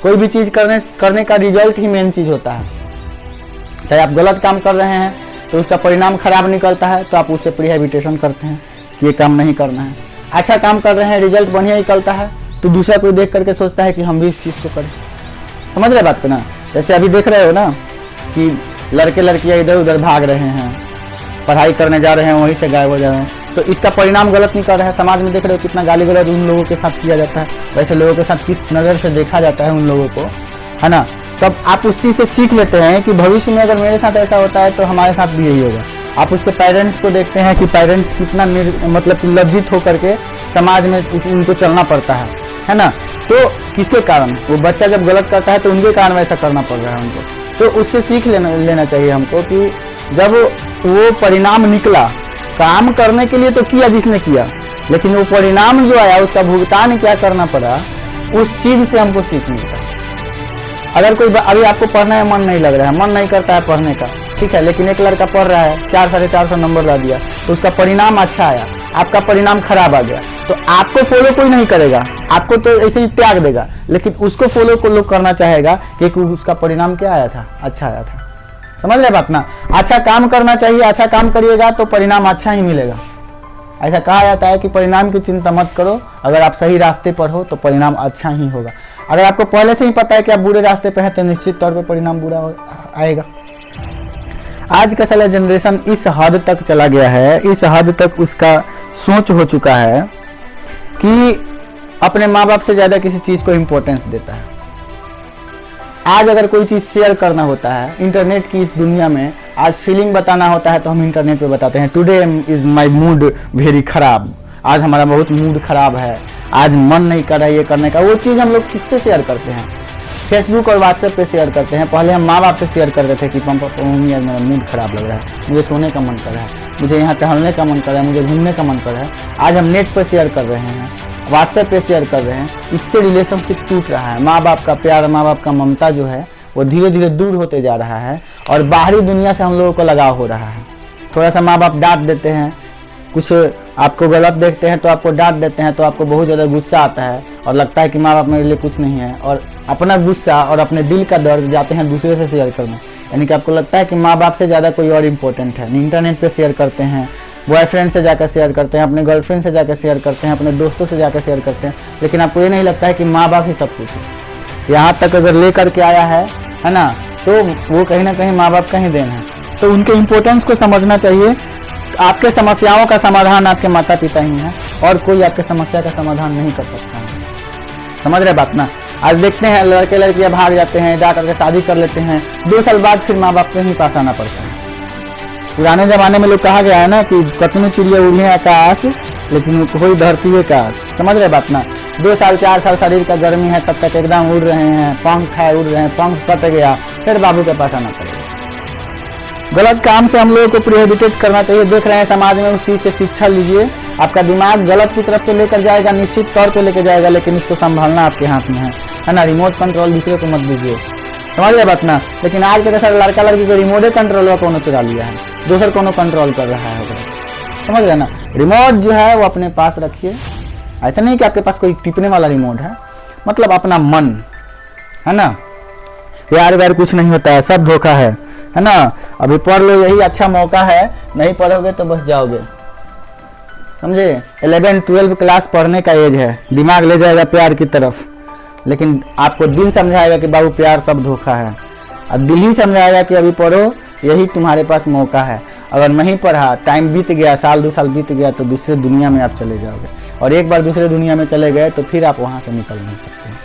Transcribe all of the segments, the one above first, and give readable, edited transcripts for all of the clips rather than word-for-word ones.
कोई भी चीज़ करने का रिजल्ट ही मेन चीज़ होता है। चाहे आप गलत काम कर रहे हैं तो उसका परिणाम खराब निकलता है तो आप उससे प्रिहेबिटेशन करते हैं कि ये काम नहीं करना है। अच्छा काम कर रहे हैं, रिजल्ट बढ़िया निकलता है तो दूसरा कोई देख करके सोचता है कि हम भी इस चीज़ को करें। समझ रहे बात को ना? जैसे अभी देख रहे हो ना कि लड़के लड़कियाँ इधर उधर भाग रहे हैं, पढ़ाई करने जा रहे हैं वहीं से गायब हो जा रहे हैं, तो इसका परिणाम गलत निकल रहा है। समाज में देख रहे हो कितना गाली गलौज उन लोगों के साथ किया जाता है, वैसे लोगों के साथ किस नज़र से देखा जाता है उन लोगों को, है ना। तब आप उस चीज़ से सीख लेते हैं कि भविष्य में अगर मेरे साथ ऐसा होता है तो हमारे साथ भी यही होगा। आप उसके पेरेंट्स को देखते हैं कि पेरेंट्स कितना मतलब लज्जित होकर के समाज में उनको चलना पड़ता है ना। तो किसके कारण? वो बच्चा जब गलत करता है तो उनके कारण वैसा करना पड़ रहा है उनको। तो उससे सीख लेना चाहिए हमको कि जब वो परिणाम निकला, काम करने के लिए तो किया जिसने किया, लेकिन वो परिणाम जो आया उसका भुगतान क्या करना पड़ा, उस चीज से हमको सीख मिलता है। अगर कोई अभी आपको पढ़ने में मन नहीं लग रहा है, मन नहीं करता है पढ़ने का, ठीक है, लेकिन एक लड़का पढ़ रहा है, 400-450 नंबर ला दिया तो उसका परिणाम अच्छा आया, आपका परिणाम खराब आ गया, तो आपको फॉलो कोई नहीं करेगा, आपको तो ऐसे ही त्याग देगा, लेकिन उसको फॉलो को लोग करना चाहेगा क्योंकि उसका परिणाम क्या आया था? अच्छा आया था। समझ रहे बात ना? अच्छा काम करना चाहिए, अच्छा काम करिएगा तो परिणाम अच्छा ही मिलेगा। ऐसा कहा जाता है कि परिणाम की चिंता मत करो, अगर आप सही रास्ते पर हो तो परिणाम अच्छा ही होगा। अगर आपको पहले से ही पता है कि आप बुरे रास्ते पर हैं तो निश्चित तौर पर परिणाम बुरा आएगा। आज का साला जनरेशन इस हद तक चला गया है, इस हद तक उसका सोच हो चुका है कि अपने माँ बाप से ज्यादा किसी चीज को इम्पोर्टेंस देता है। आज अगर कोई चीज शेयर करना होता है इंटरनेट की इस दुनिया में, आज फीलिंग बताना होता है तो हम इंटरनेट पे बताते हैं, today is my mood very खराब, आज हमारा बहुत मूड खराब है, आज मन नहीं कर रहा है ये करने का। वो चीज हम लोग किस पे शेयर करते हैं? फेसबुक और व्हाट्सएप पे शेयर करते हैं। पहले हम माँ बाप से शेयर करते थे कि पापा मम्मी आज मेरा मूड खराब लग रहा है, मुझे सोने का मन कर रहा है, मुझे यहाँ टहलने का मन कर रहा है, मुझे घूमने का मन कर रहा है। आज हम नेट पर शेयर कर रहे हैं, व्हाट्सएप पे शेयर कर रहे हैं। इससे रिलेशनशिप टूट रहा है। माँ बाप का प्यार, माँ बाप का ममता जो है वो धीरे धीरे दूर होते जा रहा है और बाहरी दुनिया से हम लोगों को लगाव हो रहा है। थोड़ा सा माँ बाप डांट देते हैं, कुछ आपको गलत देखते हैं तो आपको डांट देते हैं तो आपको बहुत ज़्यादा गुस्सा आता है और लगता है कि माँ बाप मेरे लिए कुछ नहीं है, और अपना गुस्सा और अपने दिल का दर्द जाते हैं दूसरे से शेयर करने। यानी कि आपको लगता है कि माँ बाप से ज़्यादा कोई और इम्पोर्टेंट है। इंटरनेट पे शेयर करते हैं, बॉयफ्रेंड से जाकर शेयर करते हैं, अपने गर्लफ्रेंड से जाकर शेयर करते हैं, अपने दोस्तों से जाकर शेयर करते हैं, लेकिन आपको ये नहीं लगता है कि माँ बाप ही सब कुछ है। यहाँ तक अगर ले करके आया है ना, तो वो कहीं ना कहीं माँ बाप का ही देन है। तो उनके इम्पोर्टेंस को समझना चाहिए। आपके समस्याओं का समाधान आपके माता पिता ही हैं और कोई आपके समस्या का समाधान नहीं कर सकता है। समझ रहे बात ना? आज देखते हैं लड़के लड़कियां भाग जाते हैं, जा करके शादी कर लेते हैं, 2 साल बाद फिर माँ बाप को ही पास आना पड़ता है। पुराने जमाने में लोग कहा गया है ना कि कतनी चिड़िया उड़े आकाश लेकिन कोई धरती है काश। समझ रहे बात ना? 2 साल 4 साल शरीर का गर्मी है, तब तक एकदम उड़ रहे हैं, पंख है उड़ रहे हैं, पंख कट गया फिर बाबू के पास आना पड़ेगा। गलत काम से हम लोगों को प्रोहिबिटेट करना चाहिए। देख रहे हैं समाज में, उस चीज से शिक्षा लीजिए। आपका दिमाग गलत की तरफ तो लेकर जाएगा, निश्चित तौर पे लेकर जाएगा, लेकिन इसको संभालना आपके हाथ में है ना। रिमोट कंट्रोल दूसरे को मत दीजिए। समझ रहे बात ना? लेकिन आज के सारे लड़का लड़की को रिमोटे कंट्रोल कोनो चुरा लिया है, दूसर कोनो कंट्रोल कर रहा है। समझ रहे ना? रिमोट जो है वो अपने पास रखिए। ऐसा नहीं कि आपके पास कोई टिपने वाला रिमोट है, मतलब अपना मन है ना। प्यार व्यार कुछ नहीं होता है, सब धोखा है ना। अभी पढ़ लो, यही अच्छा मौका है, नहीं पढ़ोगे तो बस जाओगे। समझे? 11-12 क्लास पढ़ने का एज है, दिमाग ले जाएगा प्यार की तरफ, लेकिन आपको दिल समझाएगा कि बाबू प्यार सब धोखा है। अब दिल ही समझाएगा कि अभी पढ़ो, यही तुम्हारे पास मौका है। अगर नहीं पढ़ा, टाइम बीत गया, 1-2 साल बीत गया तो दूसरे दुनिया में आप चले जाओगे, और एक बार दूसरे दुनिया में चले गए तो फिर आप वहां से निकल नहीं सकते।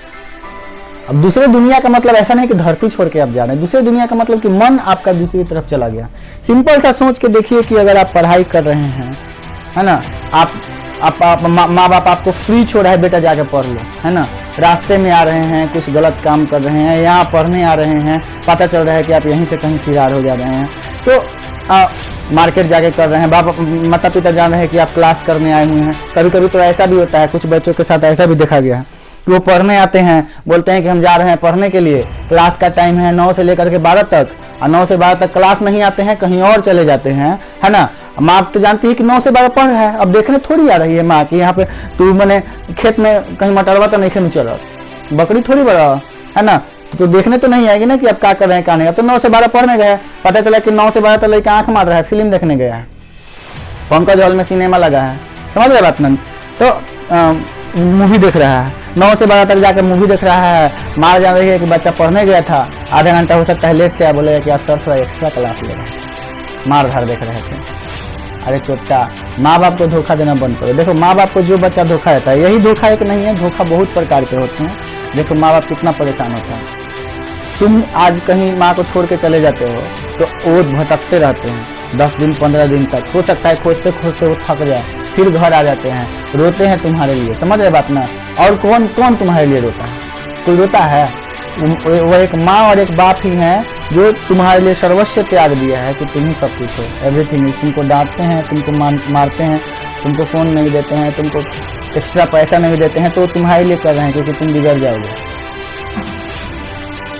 अब दूसरे दुनिया का मतलब ऐसा नहीं कि धरती छोड़ के आप जा रहे हैं, दूसरे दुनिया का मतलब कि मन आपका दूसरी तरफ चला गया। सिंपल सा सोच के देखिए कि अगर आप पढ़ाई कर रहे हैं, है ना, आप माँ बाप आपको फ्री छोड़ा है, बेटा जाके पढ़ लो, है ना। रास्ते में आ रहे हैं, कुछ गलत काम कर रहे हैं, यहाँ पढ़ने आ रहे हैं, पता चल रहा है कि आप यहीं से कहीं फरार हो जा रहे हैं, तो मार्केट जाके कर रहे हैं, माता पिता जान रहे हैं कि आप क्लास करने आए हुए हैं। कभी कभी तो ऐसा भी होता है, कुछ बच्चों के साथ ऐसा भी देखा गया है कि वो पढ़ने आते हैं, बोलते हैं कि हम जा रहे हैं पढ़ने के लिए, क्लास का टाइम है 9 से लेकर के 12 तक, और 9 से 12 तक क्लास नहीं आते हैं, कहीं और चले जाते हैं, है ना। माँ तो जानती है कि 9 से 12 पढ़ रहा है, अब देखने थोड़ी आ रही है माँ कि यहाँ पे तू मैंने खेत में कहीं मटरवा तो नहीं खेत में चल रहा, बकरी थोड़ी बड़ा है ना। तो देखने तो नहीं आएगी ना कि आप क्या कर रहे हैं क्या नहीं। अब तो 9 से 12 पढ़ने गया है, पता चला कि 9 से 12 तक लड़का आंख मार रहा है, फिल्म देखने गया है, पंकज हॉल में सिनेमा लगा है, समझ रहे बात नहीं। तो मूवी देख रहा है, 9 से 12 तक जाकर मूवी देख रहा है, मार जा रही है कि बच्चा पढ़ने गया था, आधा घंटा हो सकता है लेट से आया, बोलेगा कि आज सर थोड़ा एक्स्ट्रा क्लास लेगा, मार धार देख रहे थे। अरे चोटा, माँ बाप को धोखा देना बंद करो। देखो माँ बाप को जो बच्चा धोखा देता है, यही धोखा एक नहीं है, धोखा बहुत प्रकार के होते हैं। देखो माँ बाप कितना परेशान होता है। तुम आज कहीं माँ को छोड़ के चले जाते हो तो वो भटकते रहते हैं 10 दिन 15 दिन तक, हो सकता है खोजते खोजते वो थक जाए, फिर घर आ जाते हैं, रोते हैं तुम्हारे लिए, समझ रहे बात ना। और कौन कौन तुम्हारे लिए रोता है? कोई रोता है? वो एक माँ और एक बाप ही हैं जो तुम्हारे लिए सर्वस्व त्याग दिया है कि तुम ही सब कुछ हो, एवरीथिंग। तुमको डांटते हैं, तुमको मारते हैं, तुमको फोन नहीं देते हैं, तुमको एक्स्ट्रा पैसा नहीं देते हैं, तो तुम्हारे लिए कर रहे हैं क्योंकि तुम बिगड़ जाओगे।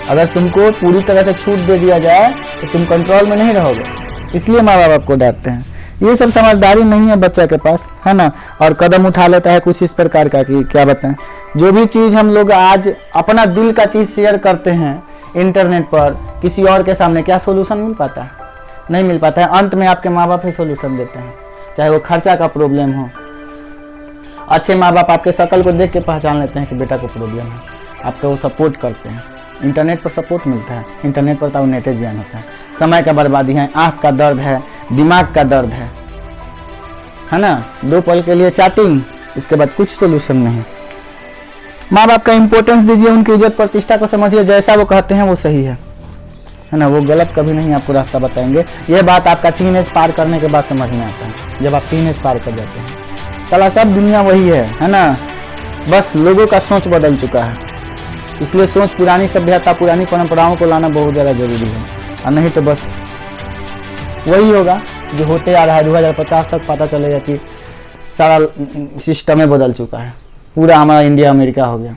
अगर तुमको पूरी तरह से छूट दे दिया जाए तो तुम कंट्रोल में नहीं रहोगे, इसलिए माँ बाप आपको डांटते हैं। ये सब समझदारी नहीं है बच्चा के पास, है ना। और कदम उठा लेता है कुछ इस प्रकार का कि क्या बताएं। जो भी चीज़ हम लोग आज अपना दिल का चीज़ शेयर करते हैं इंटरनेट पर किसी और के सामने, क्या सोल्यूशन मिल पाता है? नहीं मिल पाता है। अंत में आपके माँ बाप ही सोल्यूशन देते हैं, चाहे वो खर्चा का प्रॉब्लम हो। अच्छे माँ बाप आपके शक्ल को देख के पहचान लेते हैं कि बेटा को प्रॉब्लम है, आपको वो सपोर्ट करते हैं। इंटरनेट पर सपोर्ट मिलता है, इंटरनेट पर तो नेटे ज्ञान होता है, समय का बर्बादी है, आँख का दर्द है, दिमाग का दर्द है ना। 2 पल के लिए चैटिंग, इसके बाद कुछ सोल्यूशन नहीं। माँ बाप का इंपॉर्टेंस दीजिए, उनकी इज्जत प्रतिष्ठा को समझिए, जैसा वो कहते हैं वो सही है ना। वो गलत कभी नहीं आपको रास्ता बताएंगे। यह बात आपका टीनेज पार करने के बाद समझ में आता है, जब आप टीनेज पार कर जाते हैं। चला सब दुनिया वही है ना। बस लोगों का सोच बदल चुका है, इसलिए सोच पुरानी सभ्यता पुरानी परंपराओं को लाना बहुत ज़्यादा जरूरी है। और नहीं तो बस वही होगा जो होते आ रहा है। 2050 तक पता चलेगा कि सारा सिस्टम ही बदल चुका है, पूरा हमारा इंडिया अमेरिका हो गया।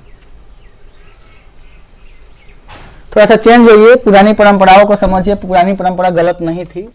थोड़ा सा चेंज होइए, पुरानी परंपराओं को समझिए। पुरानी परंपरा गलत नहीं थी,